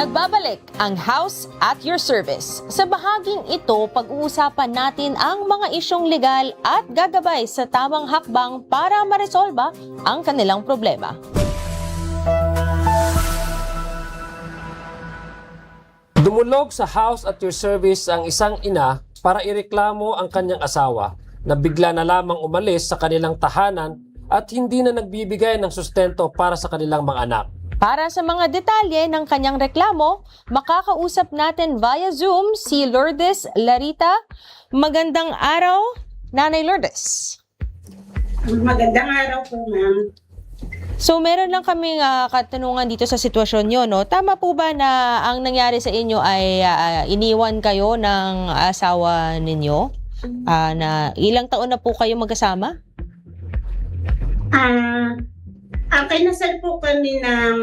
Nagbabalik ang House at Your Service. Sa bahaging ito, pag-uusapan natin ang mga isyong legal at gagabay sa tamang hakbang para maresolba ang kanilang problema. Dumulog sa House at Your Service ang isang ina para ireklamo ang kanyang asawa na bigla na lamang umalis sa kanilang tahanan at hindi na nagbibigay ng sustento para sa kanilang mga anak. Para sa mga detalye ng kanyang reklamo, makakausap natin via Zoom si Lourdes Larita. Magandang araw, Nanay Lourdes. Magandang araw po, ma'am. So meron lang kaming katanungan dito sa sitwasyon nyo, no? Tama po ba na ang nangyari sa inyo ay iniwan kayo ng asawa ninyo? Na ilang taon na po kayo magkasama? Kinasal po kami ng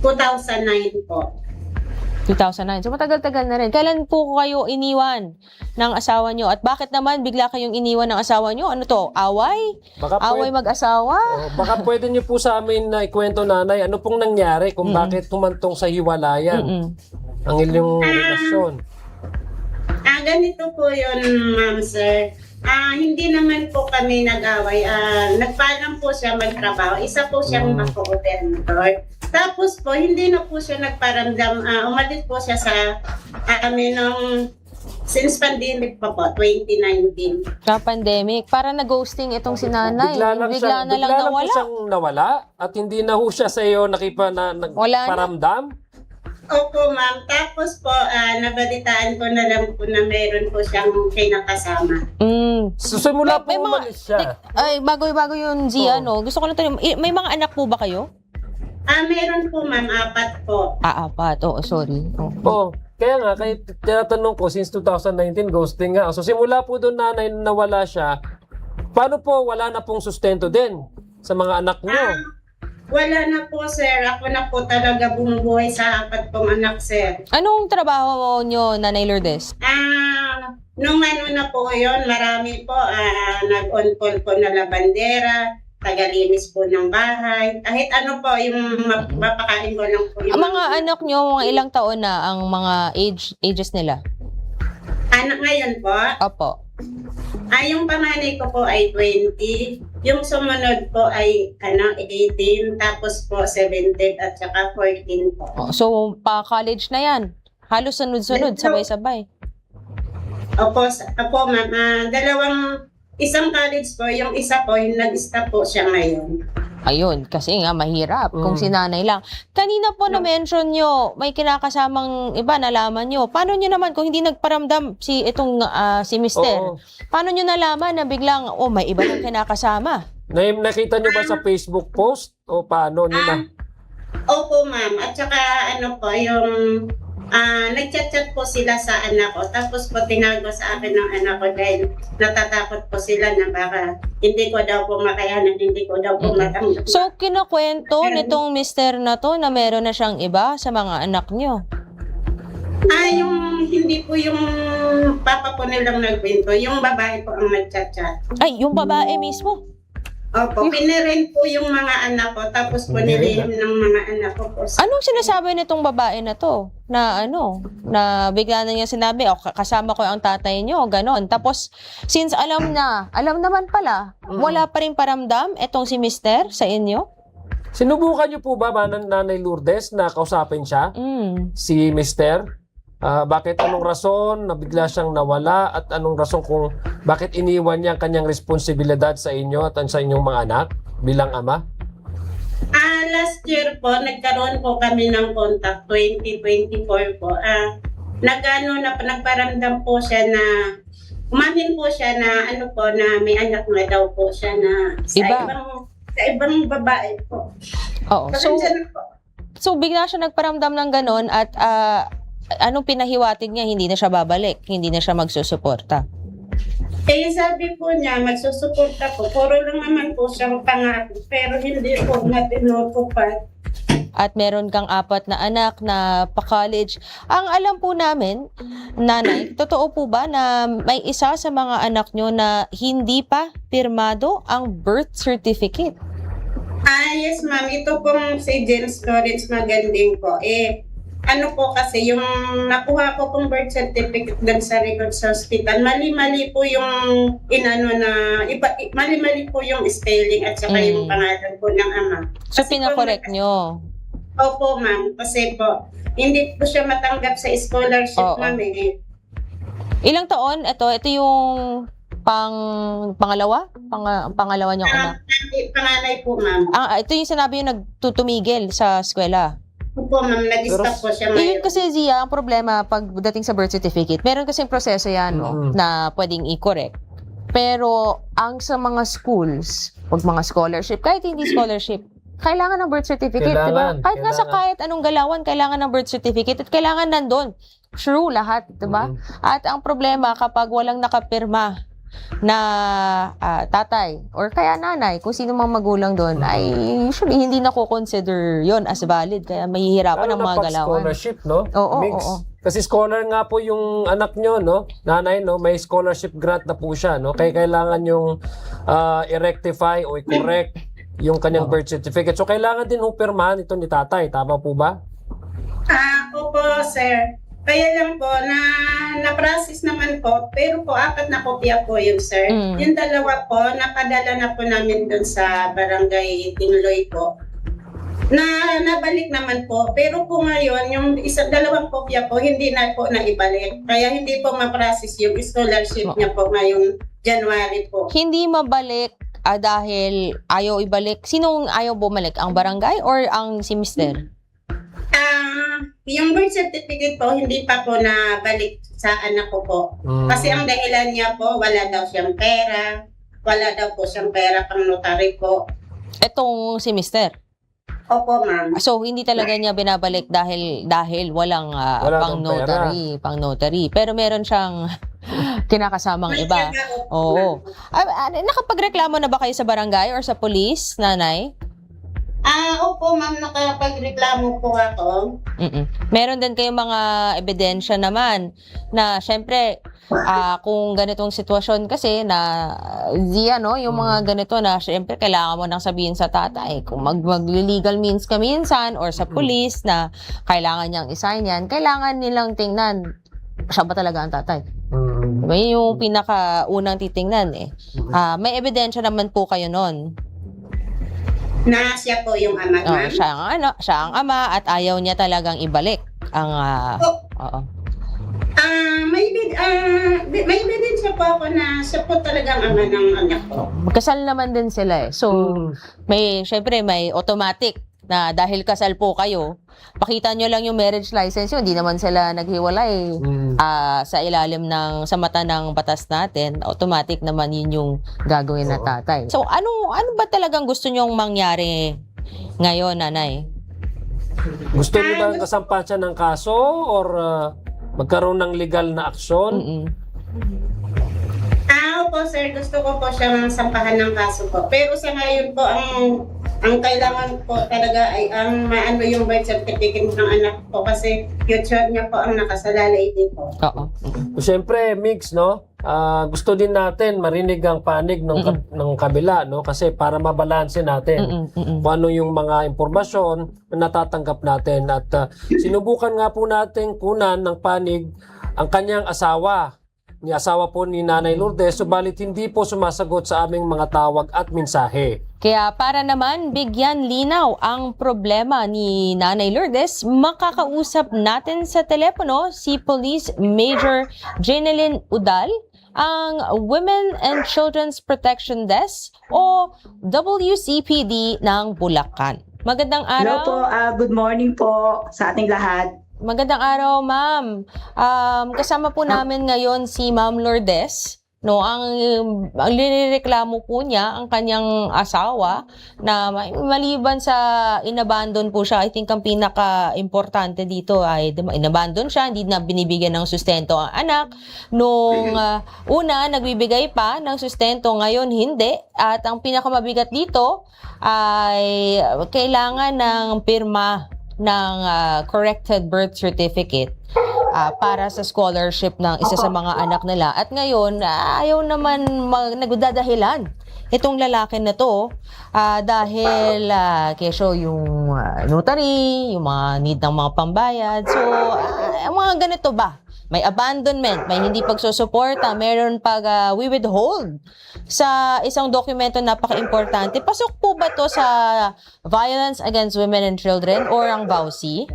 2009 po. 2009. So matagal-tagal na rin. Kailan po kayo iniwan ng asawa nyo? At bakit naman bigla kayong iniwan ng asawa nyo? Ano to? Away? Away mag-asawa? Baka pwede niyo po sa amin na ikwento, Nanay, ano pong nangyari kung bakit humantong sa hiwalayan ang inyong relasyon? Ganito po yun, ma'am, sir. Hindi naman po kami nag-away. Nagpaalam po siya magtrabaho. Isa po siyang mako-coordinator. Tapos po, hindi na po siya nagparamdam. Umalis po siya sa amin since pandemic pa po, 2019. Sa pandemic. Para na-ghosting itong si nanay. Bigla na lang nawala. Po siyang nawala at hindi na ho siya sa iyo nagparamdam? Opo, ma'am. Tapos po, nabalitaan ko na lang po na meron po siyang kinakasama. So, simula po umalis siya. Bago yun, Zia, no? Gusto ko lang tanong, may mga anak po ba kayo? Meron po, ma'am. 4 po. 4. Oo, sorry. Kaya nga, tinatanong ko, since 2019, ghosting nga. So, simula po doon, Nanay, nawala siya. Paano po, wala na pong sustento din sa mga anak niyo? Wala na po, sir. Ako na po talaga bumubuhay sa 4 kong anak, sir. Anong trabaho nyo, Nanay Lourdes? Nung na po yun, marami po. Nag-on-call po na labandera, tagalinis po ng bahay. Kahit ano po, yung mapakain ko lang po. Ang mga anak nyo, mga ilang taon na ang mga ages nila? Anak ngayon po? Opo. Yung panganay ko po ay 20. Yung sumunod po ay 18, tapos po 17 at saka 14 po. So, pa-college na yan. Halos sunod-sunod, sabay-sabay. Opo, ma'am. Isang college po, yung isa po, yung nag-stop po siya ngayon. Ayun, kasi nga mahirap kung si nanay lang. Kanina po na-mention nyo, may kinakasamang iba, nalaman nyo. Paano nyo naman, kung hindi nagparamdam si Mister, paano nyo nalaman na biglang, may iba nang kinakasama? Nakita nyo ba sa Facebook post? O paano nyo na? Opo, ma'am. At saka yung nagchat-chat po sila sa anak ko. Tapos po tinago sa akin ng anak ko dahil natatakot po sila na baka hindi ko daw po makayanan, hindi ko daw po matanggap. So, kinukwento nitong mister na to na meron na siyang iba sa mga anak nyo? Yung hindi po yung papa po nilang nagkwento, yung babae po ang nagchat-chat. Ay, yung babae mismo? Opo, pinirent po yung mga anak ko, tapos po nilihim ng mga anak ko po. Anong sinasabi nitong babae na to? Na na bigla na niya sinabi, kasama ko ang tatay niyo, ganon. Tapos, since alam naman pala, wala pa rin paramdam etong si mister sa inyo? Sinubukan niyo po ba, Nanay Lourdes, na kausapin siya? Si mister? Bakit anong rason na bigla siyang nawala at anong rason kung bakit iniwan niya ang kanyang responsibilidad sa inyo at sa inyong mga anak bilang ama? Last year po, nagkaroon po kami ng contact, 2024 po. Nagparamdam po siya na, umamin po siya na na may anak na daw po siya na sa ibang babae po. Oo. So bigla siya nagparamdam ng ganon at anong pinahiwatig niya? Hindi na siya babalik, hindi na siya magsusuporta. Sabi po niya, magsusuporta po. Puro lang naman po siyang pangako, pero hindi po natinutupad. At meron kang 4 na anak na pa-college. Ang alam po namin, Nanay, totoo po ba na may isa sa mga anak nyo na hindi pa pirmado ang birth certificate? Yes, ma'am. Ito pong si James Lawrence Maganding po. ano po kasi, yung nakuha ko pong birth certificate dun sa record sa hospital, mali-mali po yung mali-mali po yung spelling at saka yung pangalan po ng ama. So, Kasi pinakorek po, nyo. Opo, ma'am. Kasi po, hindi po siya matanggap sa scholarship, Oo. ma'am. Ilang taon? Ito yung pangalawa? Pangalawa niyong anak? Panganay po, ma'am. Ito yung sinabi yung nagtutumigil sa eskwela. Opo, ma'am. Nag-stop po siya Yun ngayon. kasi, Zia, ang problema pagdating sa birth certificate, meron kasing proseso yan, no, na pwedeng i-correct. Pero, ang sa mga schools, pag mga scholarship, kahit hindi scholarship, kailangan ng birth certificate, di ba? Kahit nasa kahit anong galawan, kailangan ng birth certificate at kailangan nandun. True lahat, di ba? At ang problema, kapag walang nakapirma na tatay or kaya nanay, kung sino mang magulang doon, ay usually hindi na consider yon as valid. Kaya mahihirapan ang mga galawan. Scholarship, no? Oo, Mix. oo. Kasi scholar nga po yung anak nyo, no? Nanay, no? May scholarship grant na po siya, no? Kaya kailangan yung i-rectify o i-correct yung kanyang birth certificate. So, kailangan din upirmahan ito ni tatay. Tama po ba? Opo, sir. Kaya lang po, na-process naman po, pero po, 4 na kopya po yun, sir. Yung 2 po, napadala na po namin dun sa barangay Tingloy po. Nabalik naman po. Pero po ngayon, yung 2 kopya po, hindi na po naibalik. Kaya hindi po ma-process yung scholarship niya po ngayong January po. Hindi mabalik dahil ayaw ibalik. Sinong ayaw bumalik? Ang barangay or ang si mister? Yung birth certificate po, hindi pa po nabalik sa anak ko po. Kasi ang dahilan niya po, wala daw siyang pera. Wala daw po siyang pera pang notary po. Etong si mister? Opo, ma'am. So, hindi talaga niya binabalik dahil walang pang notary. Pero meron siyang kinakasamang iba. Oo. Nakapagreklamo na ba kayo sa barangay or sa police, nanay? Opo, ma'am, nakapagreklamo po ako. Meron din kayong mga ebidensya naman na syempre kung ganitong sitwasyon kasi na no, yung mga ganito na syempre kailangan mo nang sabihin sa tatay kung mag-legal means ka minsan or sa police na kailangan niyang isign yan, kailangan nilang tingnan siya ba talaga ang tatay. Diba? Yun yung pinakaunang titingnan eh. May ebidensya naman po kayo nun. Na siya po yung ama, ma'am? Siya ang ama at ayaw niya talagang ibalik ang oo. May ebidensya po ako na siya po talagang ama ng anak ko. Magkasal naman din sila eh. So, syempre may automatic na dahil kasal po kayo, pakita nyo lang yung marriage license yun. Hindi naman sila naghiwalay sa ilalim sa mata ng batas natin. Automatic naman yun yung gagawin na tatay. So, ano ba talagang gusto nyong mangyari ngayon, nanay? Gusto niyo ba kasampahan siya ng kaso or magkaroon ng legal na aksyon? Opo, sir. Gusto ko po siyang sampahan ng kaso po. Pero sa ngayon po, ang kailangan po talaga ay ang maano yung birth certificate ng anak ko kasi future niya po ang nakasalalay dito. Oo. Siyempre, mix, no? Gusto din natin marinig ang panig ng kabila, no? Kasi para mabalanse natin kung ano yung mga impormasyon na natatanggap natin. At sinubukan nga po natin kunan ng panig ang kanyang asawa po ni Nanay Lourdes, subalit hindi po sumasagot sa aming mga tawag at mensahe. Kaya para naman bigyan linaw ang problema ni Nanay Lourdes, makakausap natin sa telepono si Police Major Janeline Udal, ang Women and Children's Protection Desk o WCPD ng Bulacan. Magandang araw. Hello po, good morning po sa ating lahat. Magandang araw, ma'am. Kasama po namin ngayon si Ma'am Lourdes. No, ang lireklamo po niya ang kanyang asawa na maliban sa inabandon po siya. I think ang pinaka-importante dito ay inabandon siya, hindi na binibigyan ng sustento ang anak. Nung una, nagbibigay pa ng sustento, ngayon hindi. At ang pinakamabigat dito ay kailangan ng pirma ng corrected birth certificate para sa scholarship ng isa sa mga anak nila. At ngayon, ayaw naman nagdadahilan itong lalaki na to dahil kesyo yung notary, yung mga need ng mga pambayad. So, mga ganito ba? May abandonment, may hindi pagsusuporta, meron pag we withhold sa isang dokumento napaka-importante. Pasok po ba to sa Violence Against Women and Children or ang VAUSI?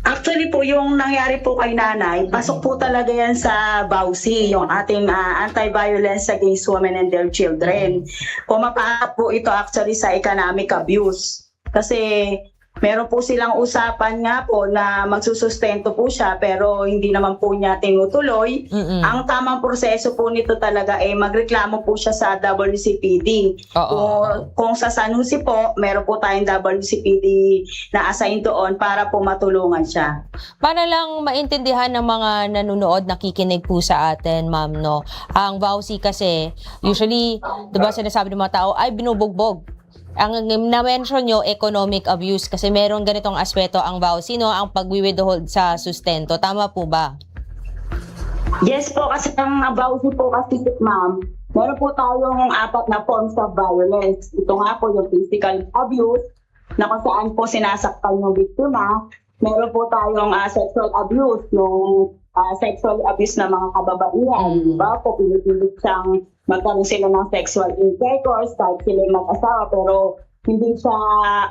Actually po, yung nangyari po kay nanay, pasok po talaga yan sa VAUSI, yung ating Anti-Violence Against Women and Their Children. Pumapasok po ito actually sa economic abuse. Kasi meron po silang usapan nga po na magsusustento po siya pero hindi naman po niya tinutuloy. Ang tamang proseso po nito talaga ay magreklamo po siya sa WCPD. Kung sa San Jose po, meron po tayong WCPD na assign doon para po matulungan siya. Para lang maintindihan ng mga nanonood, nakikinig po sa atin, ma'am, no? Ang VAUSI kasi, usually, diba sinasabi ng mga tao, ay binubugbog. Ang na-mention nyo, economic abuse, kasi meron ganitong aspeto ang VAUSI, no? Ang pag-withhold sa sustento. Tama po ba? Yes po, kasi ang VAUSI po kasi, ma'am, meron po tayong 4 na forms of violence. Ito nga po yung physical abuse, na kung saan po sinasaktan yung biktima. Meron po tayong sexual abuse, yung sexual abuse ng mga kababaihan. Diba po, pinipilit siyang magkaroon sila ng sexual intercourse kahit sila mag-asawa pero hindi siya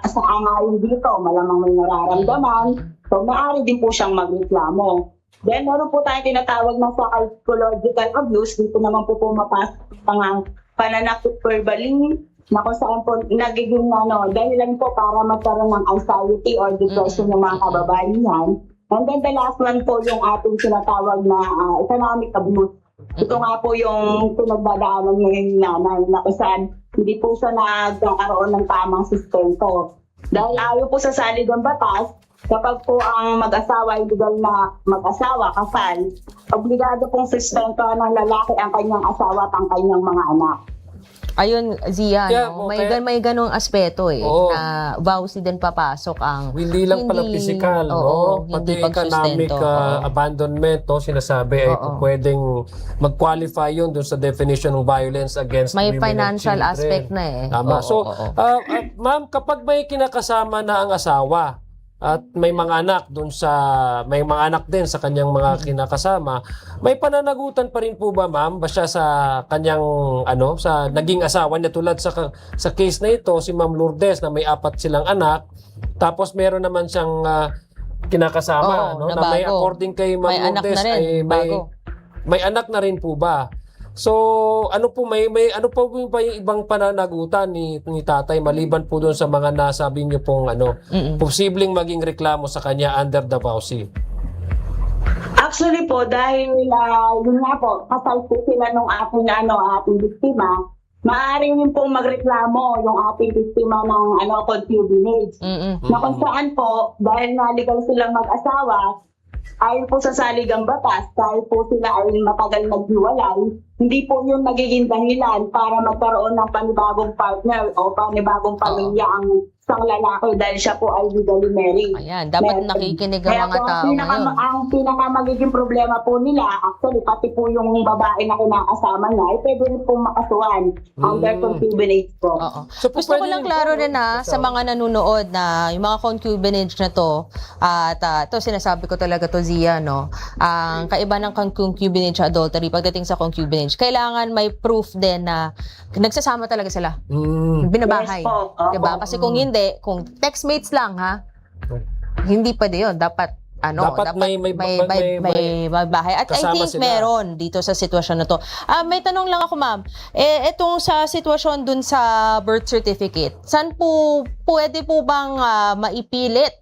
sa angayon dito, malamang may nararamdaman. So, maaari din po siyang magreklamo. Then, meron po tayong tinatawag na psychological abuse. Dito naman po pumapasok ang pananakit verbally na kung saan po nagiging dahilan po para magkaroon ng anxiety or depression ng mga kababaihan. And then the last one po yung ating tinatawag na economic abuse. Ito nga po yung pinagdadaanan ngayon nanay na kung saan hindi po siya nagkakaroon ng tamang sustento. Dahil ayaw po sa saligang batas, kapag po ang mag-asawa, illegal na mag-asawa, kasal, obligado pong sustento ng lalaki ang kanyang asawa at ang kanyang mga anak. Ayun, Zia, Yeah, no? okay. May ganong aspeto Oo. na VAUSI din papasok ang Hindi lang pala physical, no? Pati hindi economic pagsustento. abandonment, no? Sinasabi ay pwedeng mag-qualify yun dun sa definition ng violence against May women and financial children. aspect na eh. Tama. Oo, So, oo. ma'am, kapag may kinakasama na ang asawa at may mga anak may mga anak din sa kanyang mga kinakasama, may pananagutan pa rin po ba, ma'am, ba siya sa kanyang sa naging asawa niya tulad sa case na ito si Ma'am Lourdes na may 4 silang anak tapos meron naman siyang kinakasama Oo, na may bago. according kay Ma'am May anak Lourdes na rin, ay bago. may anak na rin po ba? So, ano po ano po yung ibang pananagutan ni tatay maliban po doon sa mga nasabi niyo pong posibleng maging reklamo sa kanya under the VAUSI? Actually po, dahil yun nga po, kasal po sila nung ating biktima, maaaring yun pong magreklamo yung ating biktima ng concubinage. Na kung saan po, dahil naligaw silang mag-asawa, ayon po sa saligang batas, dahil po sila ay matagal naghiwalay, hindi po yun nagiging dahilan para magkaroon ng panibagong partner o panibagong pamilya ang isang lalaki dahil siya po ay legally married. Ayan, dapat nakikinig ang mga tao ngayon. Ang pinaka magiging problema po nila, actually, pati po yung babae na kinakasama niya, ay pwede rin pong makasuhan under concubinage po. Oo. So, Gusto ko lang klaro rin sa mga nanonood na yung mga concubinage na to, at ito sinasabi ko talaga to, Zia, no? Ang kaiba ng concubinage adultery, pagdating sa concubinage, kailangan may proof din na nagsasama talaga sila. Binabahay. Yes po. Diba? Kasi kung hindi, kung textmates lang, hindi pwede yun. Dapat may bahay. At I kasama think sila. meron dito sa sitwasyon na to. May tanong lang ako, ma'am. Itong sa sitwasyon dun sa birth certificate, saan po pwede po bang maipilit?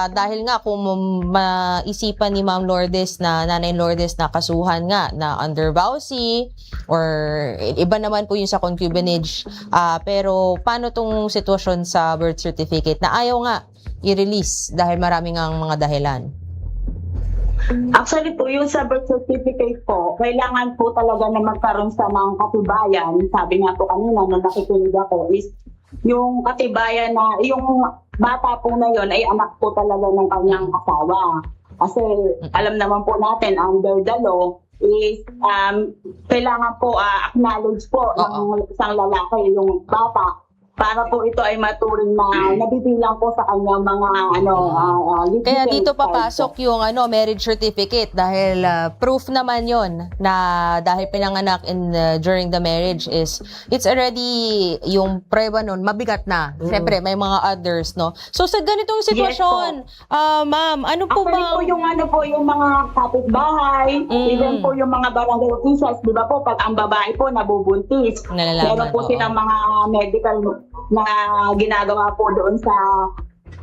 Dahil nga kung maisipan ni Ma'am Lourdes Nanay Lourdes na kasuhan nga na under VAUSI or iba naman po yung sa concubinage, pero paano tong sitwasyon sa birth certificate na ayaw nga i-release dahil maraming ang mga dahilan? Actually po, yung sa birth certificate po, kailangan po talaga na magkaroon sa ng katibayan. Sabi nga po kanina nung nakikinig ako is yung katibayan na yung bata po na yon ay anak po talaga ng kanyang asawa. Kasi alam naman po natin under the law, is kailangan po acknowledge po ng isang lalaki yung bata para po ito ay maturing na nabibilang po sa kanyang mga Kaya legitimate dito child po. papasok yung marriage certificate dahil proof naman yon na dahil pinanganak during the marriage is it's already yung prueba nun mabigat na. Siyempre may mga others, no. So sa ganitong sitwasyon, ma'am, ano po Actually po yung mga kapitbahay, even po yung mga barangay officials, di ba po, pag ang babae po nabubuntis, Nalalaman, meron po oo. silang mga medical na ginagawa po doon sa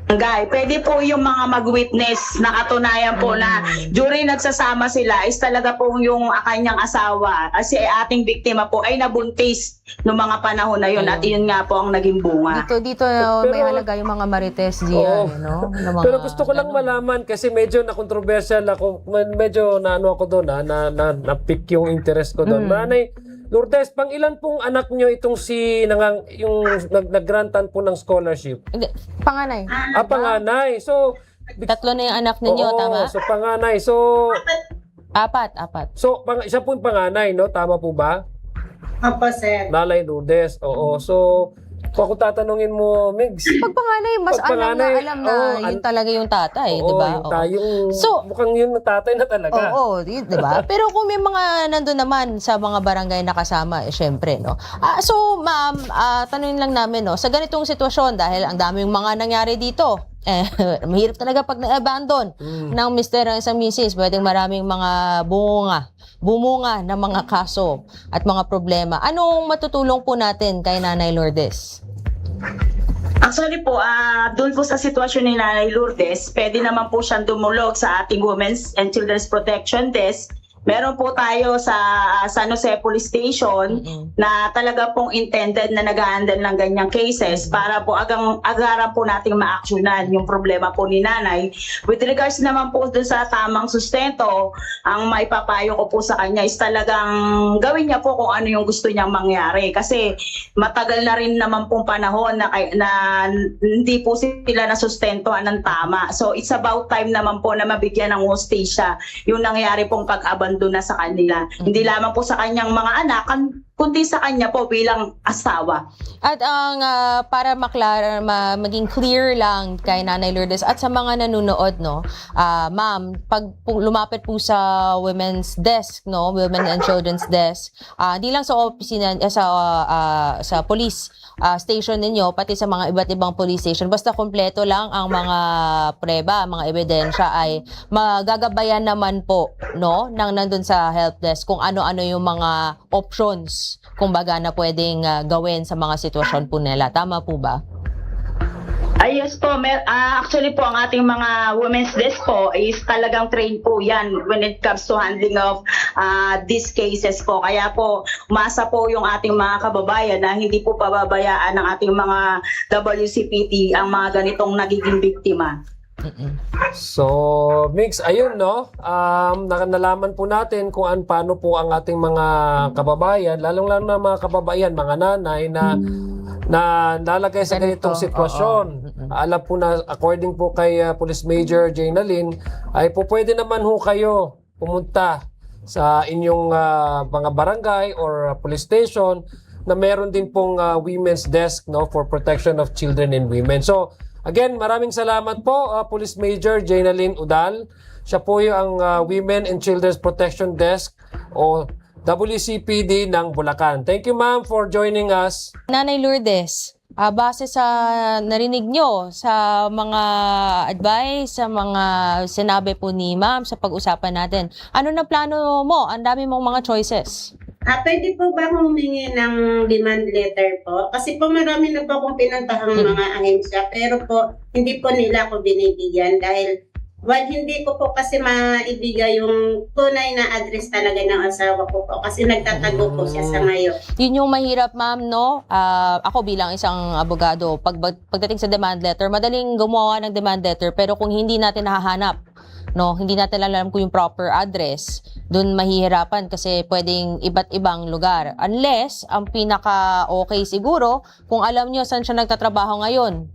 barangay. Pwede po yung mga mag-witness na katunayan po na during nagsasama sila is talaga po yung kanyang asawa kasi ating biktima po ay nabuntis noong mga panahon na yun at yun nga po ang naging bunga. Dito may halaga yung mga marites diyan, no? Na mga Pero gusto ko lang malaman kasi medyo na controversial ako, medyo naano ako doon, na-pick yung interest ko doon. Nanay Lourdes, pang ilan pong anak nyo itong yung nag-grantan po ng scholarship? Hindi, panganay. Panganay. So, Tatlo na yung anak ninyo, oo, tama? so panganay. So, Apat. so siya po yung panganay, no? Tama po ba? Opo, sir. Nanay Lourdes. Oo. So, kung ako tatanungin mo, Migs. Pag panganay, mas Pag panganay, alam na yun talaga yung tatay, di ba? Oo, yung So, mukhang yun na tatay na talaga. Oo, di ba? Pero kung may mga nandun naman sa mga barangay na kasama, syempre, no? So, ma'am, tanungin lang namin, no? Sa ganitong sitwasyon, dahil ang daming mga nangyari dito, mahirap talaga pag na-abandon ng mister at sa misis, pwedeng maraming mga bumunga ng mga kaso at mga problema. Anong matutulong po natin kay Nanay Lourdes? Actually po, doon po sa sitwasyon ni Nanay Lourdes, pwede naman po siyang dumulog sa ating Women's and Children's Protection Desk. Meron po tayo sa San Jose Police Station na talaga pong intended na nag-handle ng ganyang cases para po agaran po nating ma-actionan yung problema po ni nanay. With regards naman po dun sa tamang sustento, ang maipapayo ko po sa kanya is talagang gawin niya po kung ano yung gusto niyang mangyari. Kasi matagal na rin naman pong panahon na hindi po sila nasustentoan ng tama. So it's about time naman po na mabigyan ng hostage siya yung nangyari pong pag-abandon na sa kanila. Hindi lamang po sa kanyang mga anak, kundi sa kanya po bilang asawa. At ang para maging clear lang kay Nanay Lourdes at sa mga nanonood, no, ma'am, pag lumapit po sa women's desk, no, women and children's desk, di lang sa opisina sa police station ninyo, pati sa mga iba't ibang police station, basta kompleto lang ang mga preba, mga ebidensya ay magagabayan naman po, no, nang nandun sa help desk kung ano-ano yung mga options kumbaga na pwedeng gawin sa mga sitwasyon po nila. Tama po ba? Yes po, actually po ang ating mga women's desk po is talagang trained po yan when it comes to handling of these cases po. Kaya po, umasa po yung ating mga kababayan na hindi po pababayaan ng ating mga WCPT ang mga ganitong nagiging biktima. So, Mix, ayun, no? Nalaman po natin kung paano po ang ating mga kababayan, lalong-lalo na mga kababayan, mga nanay na nalagay sa ganitong sitwasyon. Alam po na, according po kay Police Major Jaynalyn, ay po pwede naman ho kayo pumunta sa inyong mga barangay or police station na meron din pong women's desk, no, for protection of children and women. So, again, maraming salamat po, Police Major Jaynalyn Udal. Siya po yung Women and Children's Protection Desk o WCPD ng Bulacan. Thank you, ma'am, for joining us. Nanay Lourdes, base sa narinig nyo, sa mga advice, sa mga sinabi po ni ma'am sa pag-usapan natin, ano na plano mo? Ang dami mong mga choices. Pwede po ba humingi ng demand letter po? Kasi po marami na po akong pinuntahang mga ahensya, pero po hindi po nila ako binibigyan dahil hindi ko po kasi maibigay yung tunay na address talaga ng asawa ko po kasi nagtatago po siya sa ngayon. Yun yung mahirap, ma'am, no? Ako bilang isang abogado, pagdating sa demand letter, madaling gumawa ng demand letter, pero kung hindi natin nahahanap, no, hindi natin alam kung yung proper address, dun mahihirapan kasi pwedeng iba't ibang lugar. Unless, ang pinaka-okay siguro, kung alam nyo saan siya nagtatrabaho ngayon.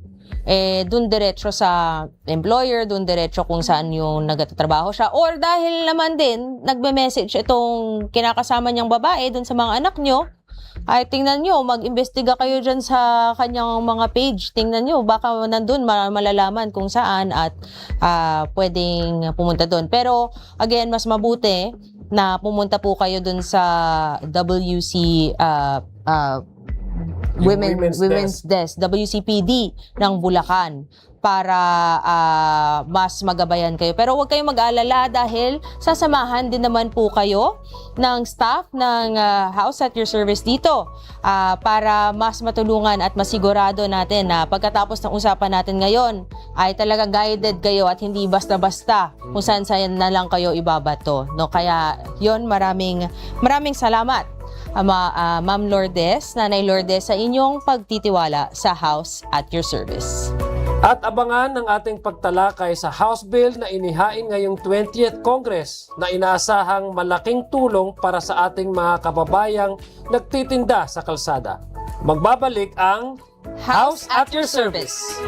dun diretso sa employer, dun diretso kung saan yung nagtatrabaho siya. Or dahil naman din, nagme-message itong kinakasama niyang babae dun sa mga anak nyo, ay tingnan nyo, mag-imbestiga kayo dyan sa kanyang mga page. Tingnan nyo, baka nandun malalaman kung saan at pwedeng pumunta dun. Pero again, mas mabuti na pumunta po kayo dun sa WC Women's Desk, WCPD ng Bulacan para mas magabayan kayo. Pero huwag kayong mag-alala dahil sasamahan din naman po kayo ng staff ng House at Your Service dito para mas matulungan at masigurado natin na pagkatapos ng usapan natin ngayon ay talaga guided kayo at hindi basta-basta kung saan na lang kayo ibabato. No? Kaya yon, maraming salamat. Ma'am Lourdes, Nanay Lourdes, sa inyong pagtitiwala sa House at Your Service. At abangan ang ating pagtalakay sa House Bill na inihain ngayong 20th Congress na inaasahang malaking tulong para sa ating mga kababayang nagtitinda sa kalsada. Magbabalik ang House at Your Service.